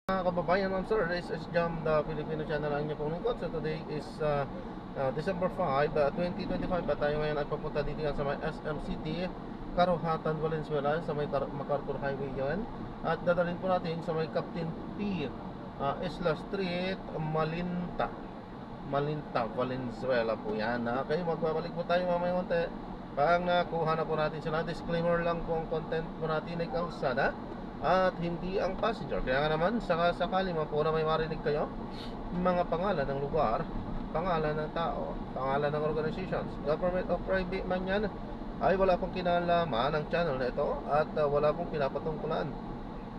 Mga kababayan, ma'am sir, this is Jam, the Filipino channel ang inyo pong lingkod. So today is December 5, 2025 at tayo ngayon ay papunta dito yan sa may SM City, Karuhatan, Valenzuela, sa may MacArthur Highway yan. At dadalhin po natin sa may Captain P, Isla Street, Malinta, Valenzuela po yan. Okay, magbabalik po tayo mamaya konti. Pag nakuha na po natin sila, disclaimer lang po ang content po natin ay kalsada at hindi ang passenger. Kaya nga naman, sakali man po na may marinig kayo, mga pangalan ng lugar, pangalan ng tao, pangalan ng organizations, government o private man yan, ay wala pong kinalaman ng channel na ito at wala pong pinapatungkulan.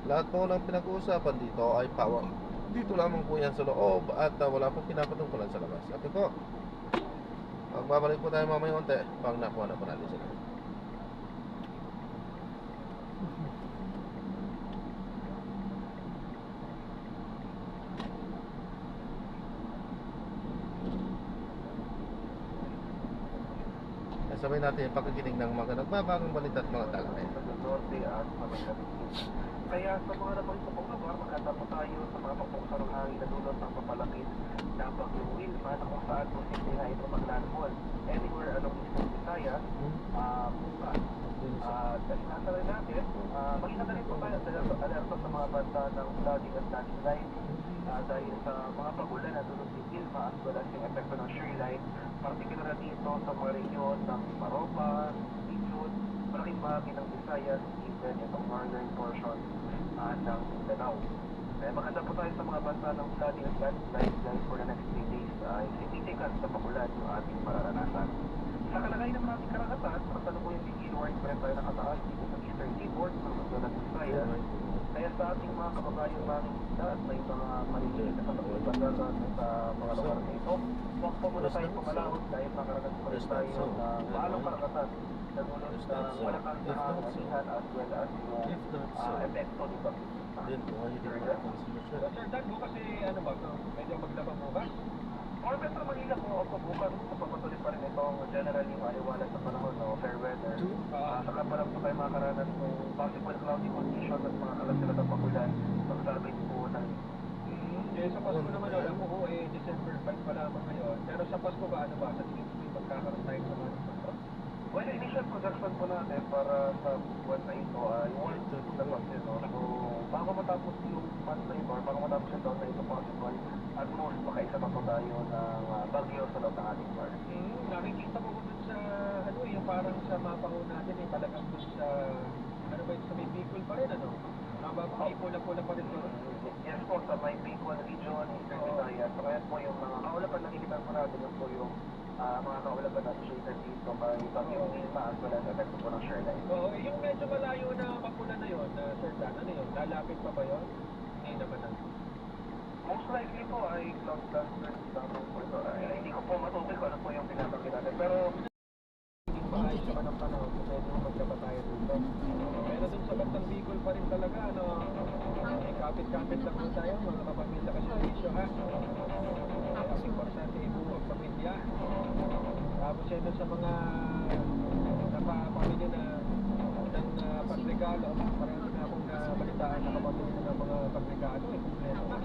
Lahat po ng pinag-uusapan dito ay power. Dito lamang po yan sa loob at wala pong pinapatungkulan sa labas. Okay po, magbabalik po tayo mamaya konti pag nakuha na po natin sila. Sabay natin yung pagkikinig ng mga nagbabagong balita at mga talakay. Kaya sa mga nabalita pong lugar, magkatapa tayo sa mga pagpuksa ng hangin na dulot ng papalapit na bagyong Wilma na kung saan posible na ito maglandfall anywhere along Eastern Visayas bukas. Nasa rin natin, magkita na rin po tayo alerto sa mga banda ng flooding at landslide dahil sa mga pagulan na dulot ni Wilma as well as yung epekto ng shoreline, particular dito sa mga region ng Maropa, Ichud, malaking bahagi ng Visayas, even itong northern portion ng Mindanao. Kaya maganda po tayo sa mga banda ng flooding at landslide dahil for the next 3 days ay significant sa pagulan yung ating mararanasan. Sa kalagay ng ating karagatan, kasalukuyang bigil widespread tayo nakataas dito sa Eastern Seaboard ng Luzon at Visayas. Kaya sa ating mga kababayan maraming isda at may mga maliliit na katapos-bandagan sa mga lugar na ito, huwag po muna tayong pumalawag dahil makaragat pa rin tayo ng maalong karagatan na dulot ng malakas na hangin as well as yung epekto ni Bagyo. Sir Dan, bukas ano ba? Medyo maglabang bukas? For Metro Manila po, ako bukas papatuloy pa rin itong generally maliwanag sa panahon, no? Fair weather. Saka pa lang po tayo makaranas ng possible cloudy conditions at mga kalat-kalat ng pagulan pagsabay po ng Sa Pasko naman, alam ko po December 5 pa lamang ngayon. Pero sa Pasko ba, ano ba? Sa tingin ko magkakaroon tayo sa mga Pasko? Well, initial projection po natin para sa buwan na ito ay 1 to 2 na pagsin, no? So, bago matapos yung month na ito or bago matapos yung taon na ito possible, at most makaisa pa po tayo ng bagyo sa loob ng ating park. Nakikita ko dun sa, yung parang sa mapa ko natin, talagang dun sa, ano ba yun, sa may Bicol pa rin, ano? Tama ba? May pula-pula pa rin doon? Yes po, sa may Bicol region, Eastern Visayas. So, kaya po yung mga kaulapan nakikita po natin yung po yung mga kaulapan natin shaded dito by Bagyong Wilma as well as epekto po ng shoreline. Oo, yung medyo malayo na mapula na yun, Sir Dan, ano yun? Lalapit pa ba yun? Hindi naman na. Most likely po ay cloud cluster lamang po ito. Hindi ko po matutuloy kung ano po yung pinapakita natin. Pero Hindi pa ayos naman ang panahon kung pwede mo maglaba tayo dito. Pero dun sa Batang Bicol pa rin talaga, ano, kapit-kapit lang po tayo, mga kapamilya kasi isyo, ha? Mas importante ibuo ang pamilya. Tapos yan dun sa mga napapamilya na ng pagregalo, parang na akong nabalitaan na kapamilya ng mga pagregalo, kumpleto na.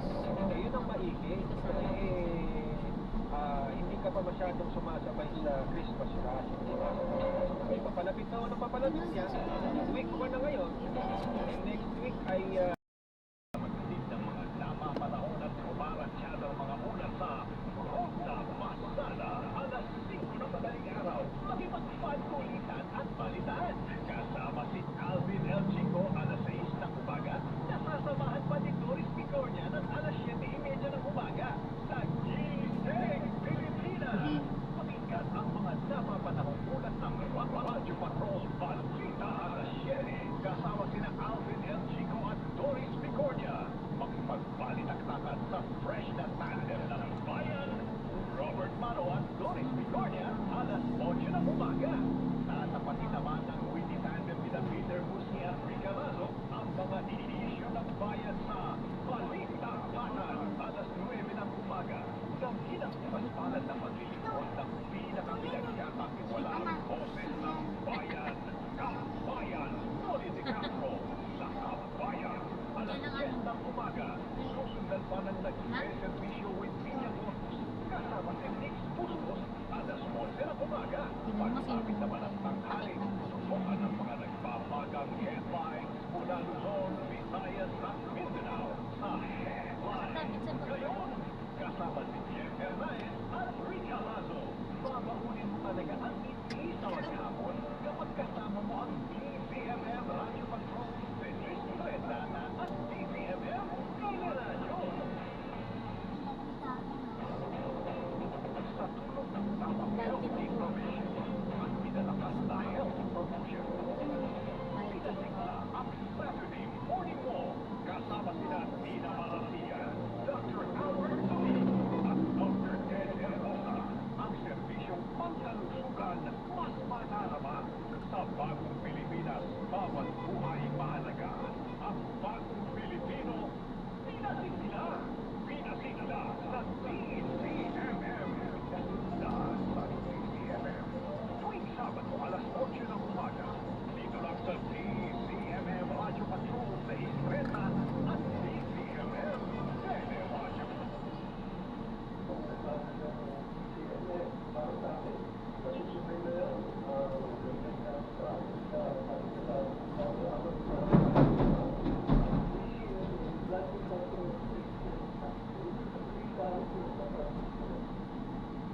Yun ang maigi. Kasi hindi ka pa masyadong sumasabay sa Christmas rush. Hindi ba? May papalapit na ng papalapit niya. Week 1 na ngayon. And next week ay Magdidid ng mga napapanahon at umaransyadang mga ulat sa Ronda Masala alas 5 ng madaling araw. Makipagpagkulitan at balitan. Kasama si Alvin El Chico alas 6 ng umaga. Nasasamahan pa ni Doris Picornia ng alas 7:30 ng umaga. Sa Gising Pilipinas. Pakinggan ang mga napapanahon ulat ng Radyo Patrol Balita alas 7. Kasama sina Alvin El Chico at Doris pa ng nagsiservisyo with Piña Corpus. Kasama si Nix Bustos, alas 11 ng umaga. Pagsapit naman ang tanghali, susukan ng mga nagpapagang headlines mula Luzon, Visayas at Mindanao sa Headlines. Ngayon, kasama si Jeff Hernaez at Rica Lazo. Babaunin mo talaga ang hindi sa maghapon kapag kasama mo ang DZMM Radio Patrol, Fenris Loredana at DZMM Teleradyo. Sa tulong ng tamang healthy provision at pinalakas na healthy promotion, pinasigla ang Saturday Morning Walk kasama sina Nina Malasia, Dr. Albert Tony at Dr. Ted Hermosa. Ang serbisyong pangkalusugan mas matarama sa bagong Pilipinas, bawat buhay mahalaga. Ang bagong Pilipino, pinasigla sa DZMM. Sa DZMM, tuwing Sabado alas 8 ng umaga, dito lang sa DZMM Radio Patrol sa Isreta at DZMM Teleradyo.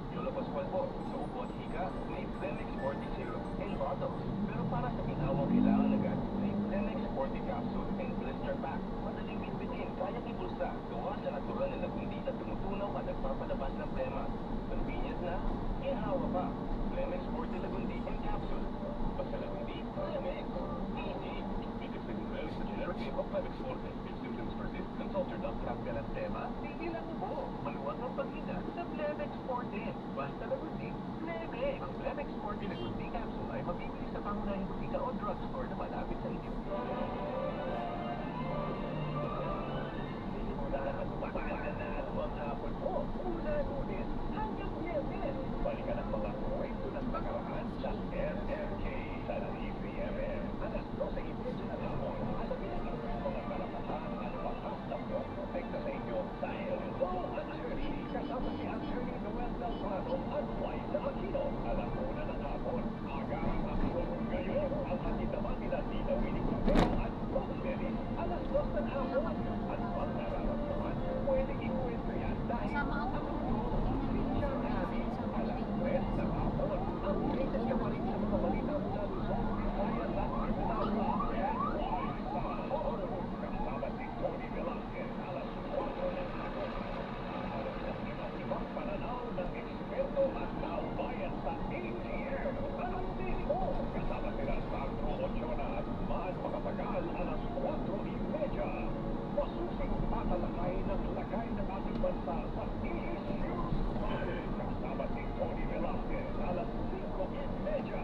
Yola Pascual po, sa upo at hika, may Plenix 40 in bottles. Pero para sa ginawang kailangan agad, may Plenix 40 capsule and blister pack. Madaling bitbitin, kayang ibulsa, gawa sa natural na lagundi na tumutunaw at nagpapalabas ng plema. Convenient na, ihawa pa. Plenix 40 lagundi in capsule. Basta lagundi, Plenix. Easy. Plenix Lagundi is the generic name of Plenix 40. If symptoms persist, consult your doctor. Ang galang tema, tigilan mo. Maluwag ang paghinga sa Plenix 40. Basta lagundi, Plenix. Ang Plenix 40 lagundi capsule ay mabibili sa pangunahing butika o drugstore na malapit sa inyo. Panalo ang hapon mo. Mula Lunes hanggang Miyerkules. Balikan ang mga kwento ng nakaraan sa RRK sa DZMM. Alas 12:30 ng hapon. Alamin ang mga karapatan at batas na protekta sa inyo sa Hello Attorney. Kasama si Attorney Noel Del Prado at Liza Aquino. Alas 1 ng hapon. Agarang aksyon ngayon. Ang hatid naman nila Tita Winnie Cordero at Rosemary. Alas 2 ng hapon. At pag nararamdaman, pwede ikwento yan dahil ang Sinja Nabi. Alas 3 ng hapon. Ang latest ka pa rin sa mga balita mula Luzon, Visayas at Mindanao sa Headlines sa hapon. Kasama si Tony Velasquez. Alas 4 ng hapon. Alas sa ibang pananaw ng eksperto at kaubayan sa ATM. Alas 5. Kasama sila Sandro Ochoa at Mahal Pagkapagal. Alas 4:30. Masusing tatalakay ng lagay ng ating bansa sa issues. Kasama si Tony Velasquez. Alas 5:30.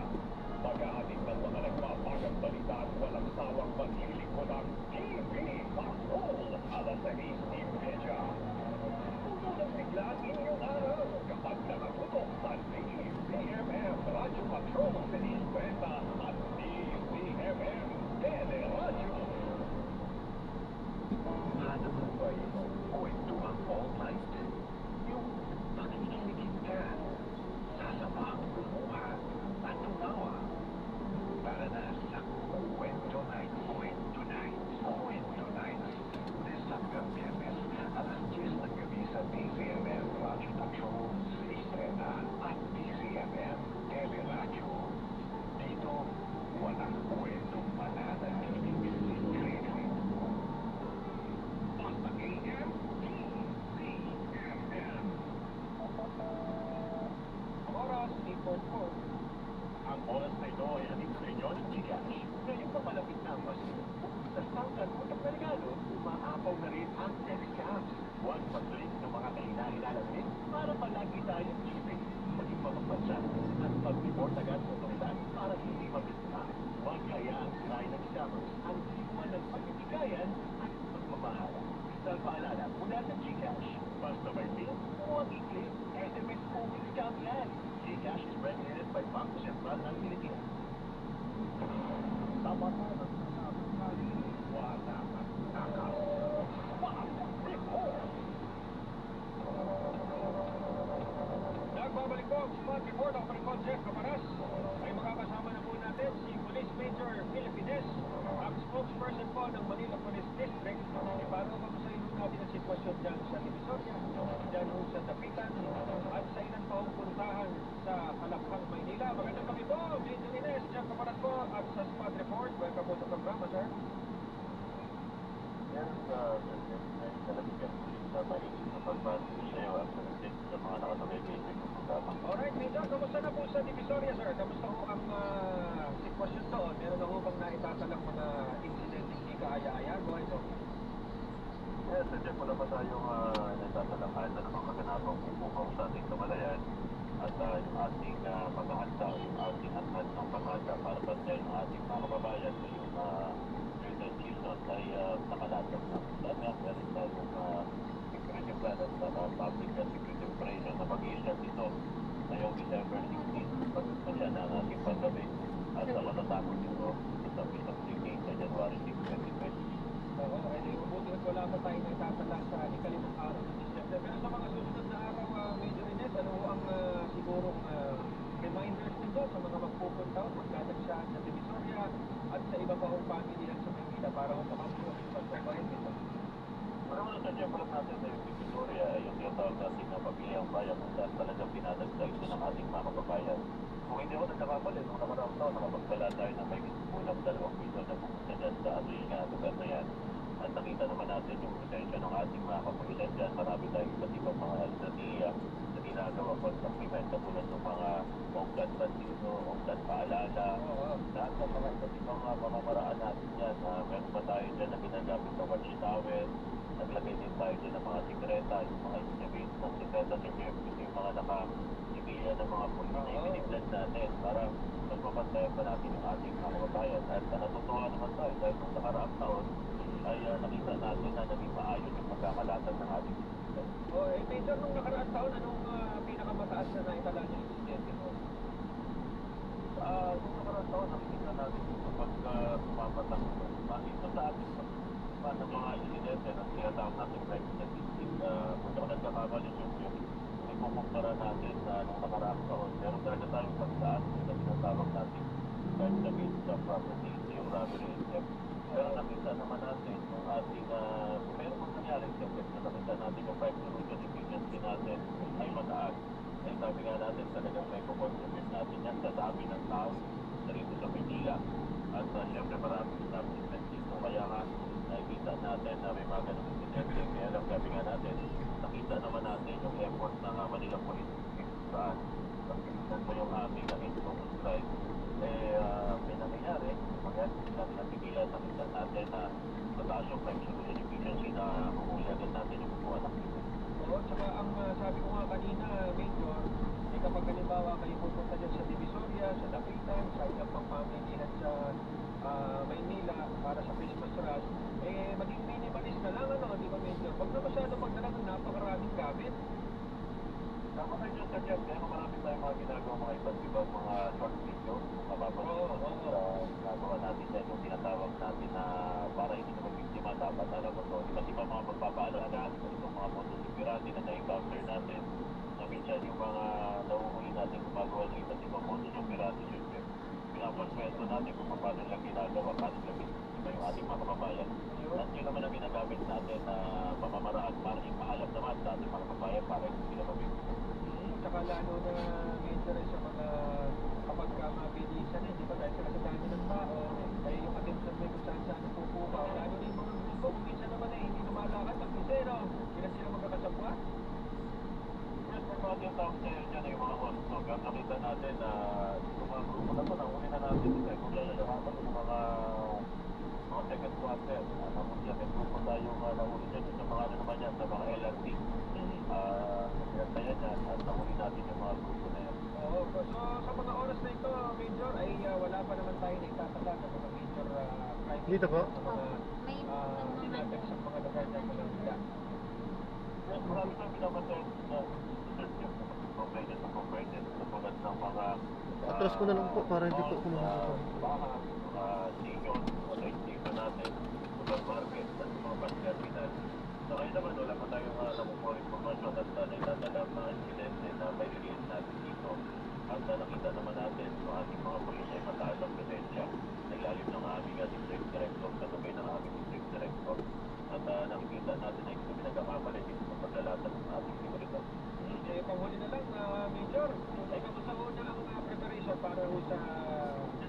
Maghahatid ng mga nagpapagang balita at walang sawang maglilingkod ng TV Patrol. Alas 6:30. Puno ng sigla ang inyong araw kapag nakatutok sa DZMM Radio Patrol sa Iskweta at DZMM Teleradyo. Hanap mo ba yung kwentuhan all night? Yung makikiligin ka, sasabang lumuha at tumawa. Para na sa Kwento Night, Kwento Night, Kwento Night. This hanggang Biyernes, alas 10 ng gabi sa DZMM Radio Patrol sa Estrella at DZMM Teleradyo. Dito, walang kwentong mananatiling sikreto. Basta AM, DZMM. Oras, 8:44. Ang oras na ito ay hatid sa inyo ng Gcash. Ngayong papalapit na ang Pasko, sa sangkan mo ng regalo, umaapaw na rin ang text scams. Huwag mag-link ng mga kahinahinalang link para palagi tayong GP. Maging mapagpansa at mag-report agad sa otoridad para hindi mabista. Huwag hayaan sirain ng scammers ang diwa ng pagbibigayan at pagmamahala. Dahil paalala mula sa Gcash, basta may link, huwag i-click, SMS phishing scam yan. Gcash is regulated by Bangko Sentral ng Pilipinas. Sa mata ng kasabang kali, wala kang takas. Report! Jeff Camaras, ay makakasama na po natin si Police Major Philippines, ang spokesperson po ng Manila Police District. Para kamusayin natin ang sitwasyon dyan sa Divisoria, dyan sa Dapitan, at sa ilang taong puntahan sa Kalakhang, Maynila. Magandang gabi po, Major Ines, Jeff Camaras po, at sa Spot Report. Welcome po sa programa, sir. Yes, talagang sa maiging na pagbati sa'yo at sa mga nakasabay kayo ng programa. Alright, Major, kamusta na po sa Divisoria, sir? Kamusta po ang sitwasyon doon? Meron na po bang naitatalang mga incident hindi kaaya-aya? Go ahead, sir. Yes, Jeff, wala pa tayong nagtatalang kahit na namang kaganapang pupukaw sa ating kamalayan at yung ating paghahanda, yung ating atad ng paghahanda para bantayan ang ating mga kababayan ngayong winter season ay nakalatag na. Dahil nga, meron tayong security plan at public security operation na mag-i-start ito ngayong December 16, pagkasya ng ating pandemic at matatapos ito sa Pisang City sa January 6, 2020. Oo, ay mabuti at wala pa tayo nagtatala sa ikalimang araw ng December. Pero sa mga susunod na araw, Major Ines, ano ang sigurong reminders nito sa mga magpupunta o magdadagsaan sa Divisoria at sa iba pa kong pamilya sa Maynila para makabuhay sa pagbabayan nito? Marami sa Jeff, alam natin na yung Victoria ay yung tinatawag natin na pamilyang bayan kung saan talagang pinadagdag ito ng ating mga kababayan. Kung hindi ako nagkakamali, nung nakaraang taon, nakapagdala tayo ng may kulang 2 milyon na pumunta dyan sa ating lugar na yan. At nakita naman natin yung potensya ng ating mga kapagilan dyan. Marami tayong iba't ibang mga estrategiya na ginagawa ko sa pimenta tulad ng mga Ongkat Bantino, Ongkat Paalala, lahat ng mga iba't ibang pamamaraan natin yan. Meron pa tayo dyan na ginagamit na watchtower, naglagay din tayo dyan ng mga sikreta, yung mga ibig ng sikreta sa yung mga naka-sibilya ng mga pulis na ibiniglan natin para magpapantayan pa natin yung ating mga kababayan. At natutuwa naman tayo dahil nung nakaraang taon ay nakita natin na naging maayos yung pagkakalatag ng ating sibilya. Major, nung nakaraang taon, anong pinakamataas na naitala niyo yung insidente mo? Nung nakaraang taon, nakikita natin yung pagpapatak ito sa ating ng mga insidente na tinatawag natin crime statistic. Kung ako nagkakamali yung ikukumpara natin nung nakaraang taon. Pero talaga tayong pagdaan na tinatawag natin crime against the property, yung robbery and theft. Pero nakita naman natin yung ating, meron kung nangyari, siyempre na nakita natin yung crime solution efficiency natin ay mataas. Eh sabi nga natin talagang may kukontribute natin yan sa dami ng tao na rito sa Manila. At siyempre maraming establishment dito. Kaya nga nakikita natin na may mga ganong incidente. Kaya lang sabi nga natin, nakita naman natin yung effort ng Manila Police saan pagkilitan mo yung aming na-install strike. May nangyayari, kaya natin napigilan, nakita natin na mataas yung crime solution efficiency na huli agad natin yung buwan ng kita. Oo, tsaka ang sabi ko nga kanina, Major, kapag halimbawa kayo pupunta dyan sa Divisoria, sa Dapitan, sa ilang pang pamilihan sa Maynila para sa Christmas rush, maging minimalist na lang, di ba, Major? Huwag na masyado magdala ng napakaraming gamit. Tama kayo dyan sa dyan, kaya marami tayong mga ginagawa mga iba't ibang mga short video, mapapansin mo sa ginagawa natin dyan, yung tinatawag natin na para hindi na magbiktima, dapat alam mo to, iba't ibang mga magpapaalala, itong mga motosikirati na na-encounter natin, na minsan yung mga nauuwi natin gumagawa ng iba't ibang motosikirati, syempre, pinapaswento natin kung paano lang ginagawa, paano lang iba yung ating mga kababayan. At yun naman ang ginagamit natin na pamamaraan para ipaalam naman sa ating mga kababayan para hindi sila mabiktima. Tsaka lalo na Major sa mga kapag mabilisan di ba dahil sa dami ng tao, ay yung attention mo kung saan pupukaw. Lalo na yung mga grupo, minsan naman hindi lumalakad ng pisero, ilan sila magkakasabwa? Yes, may mga tinatawag sa'yo dyan yung mga hosto. Kaya nakita natin na yung mga grupo na ito, nahuli na natin kung lalalaman yung mga second quarter. Nahuli yan, may grupo tayong nahuli dyan sa mga ano naman yan, sa mga LRT. Pinagtayan yan at nahuli natin yung mga grupo na yan. Oo, so sa mga oras na ito, Major, ay wala pa naman tayo na itatala ng mga major crime. Dito po? May dinatag sa mga lugar na mga hila. Yes, marami tayong pinapantayan na cooperated sa cooperated katulad ng mga Atras ko na lang po para hindi po ako makakita. bahan, mga station, mga station natin, supermarket, at mga bus terminal. So ngayon naman, wala pa tayong nakukuha informasyon at naitatalang mga insidente na may release natin dito. At nakita naman makikita natin na ito pinagkakamali dito sa paglalatan ng ating seguridad. Eh, panghuli na lang, Major. Ay, kamusta ho na ang preparation para ho sa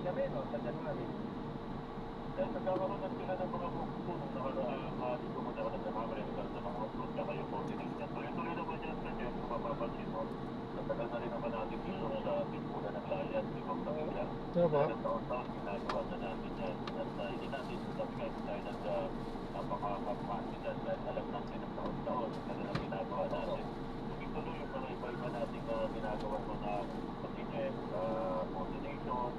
January, sa January? Dahil nagkakaroon na sila ng mga pupunong na dito mo dapat nagkakamali ng mga upload ka kayo coordination. Tuloy-tuloy naman yan sa Jeff, kung mapapansin mo. Natagal na rin naman natin dito sa Timbulan ng Layan, di ba pamilya? Ano ba? Ilang taon-taon ginagawa na natin yan. At hindi natin sabihin dahil napaka-confident at alam natin ng taon-taon na ang ginagawa natin. Ituloy yung mga iba-iba natin ginagawa mga continuous coordination,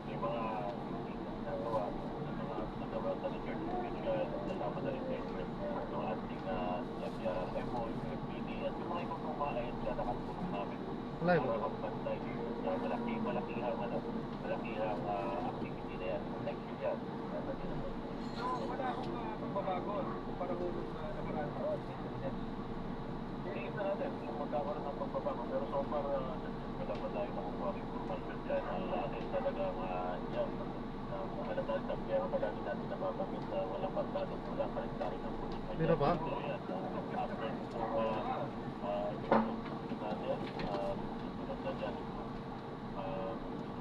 yung mga ginagawa ng mga nagawa sa church official, kasama na rin ng ating FPRMO, yung FPD, at yung mga ibang kumain na nakatulong namin. Live. Para magbantay sa malakihang activity na yan. Thank you yan. So, wala akong pagbabago para ho nung nakaraan taon. Hindi isa natin kung magkakaroon ng pagbabago. Pero so far, wala pa tayo nakukuha ng information dyan. Atin talagang yan. Alam natin sa kaya madami natin nababangit na walang pagdadong wala pa rin tayo ng pulis. Pero ba? After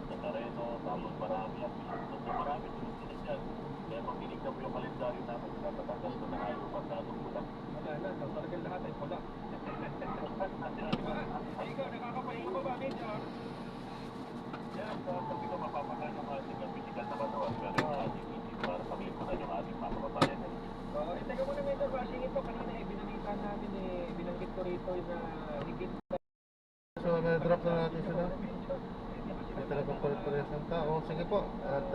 Nazareno, tapos marami ang pinusunod na marami sinusunod yan. Kaya pag tinignan mo yung kalendaryo namin, napatagas na nga yung pagdadong wala. Wala na, talagang lahat ay pula. Diba? Ay, ikaw, nakakapahinga ba ba, Major? Yan, sabi ko mapapagal yung ating physical na katawan, pero yung ating isip para pag-ipunan yung ating mga kababayan. Teka muna, Major, bashing ito. Kanina binanita namin, binanggit ko rito na higit So, drop na natin sila. Hindi talaga palit-palit ng tao. Sige po. At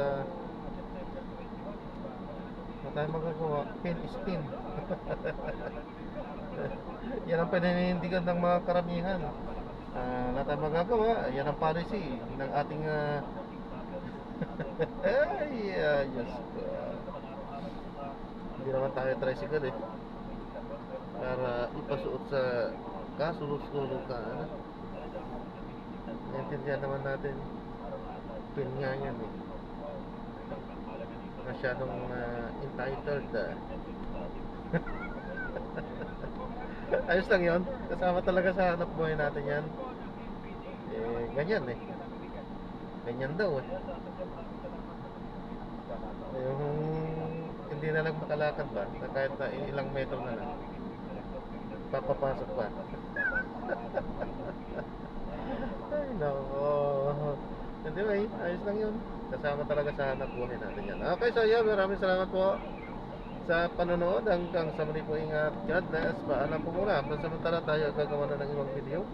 na tayo magagawa. Pin is pin. Yan ang paninindigan ng mga karamihan. Na tayo magagawa. Yan ang policy ng ating ay, Diyos ko. Hindi naman tayo tricycle eh. Para ipasuot sa kasulog-sulog ka. Ano? Naintindihan naman natin. Pin nga yan eh. Masyadong entitled. Ayos lang yun. Kasama talaga sa hanap buhay natin yan. Eh, ganyan eh. Ganyan daw eh. Yung hindi na lang makalakad ba? Na kahit na ilang metro na lang. Papapasok pa. Ay, nako. Anyway, ayos lang yun. Kasama talaga sa hanap buhay natin yan. Okay, so yeah, maraming salamat po sa panonood. Hanggang sa muli po, ingat. God bless. Paalam po muna. Pansamantala tayo gagawa na ng ibang video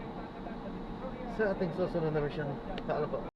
sa ating susunod na mission. Paalam po.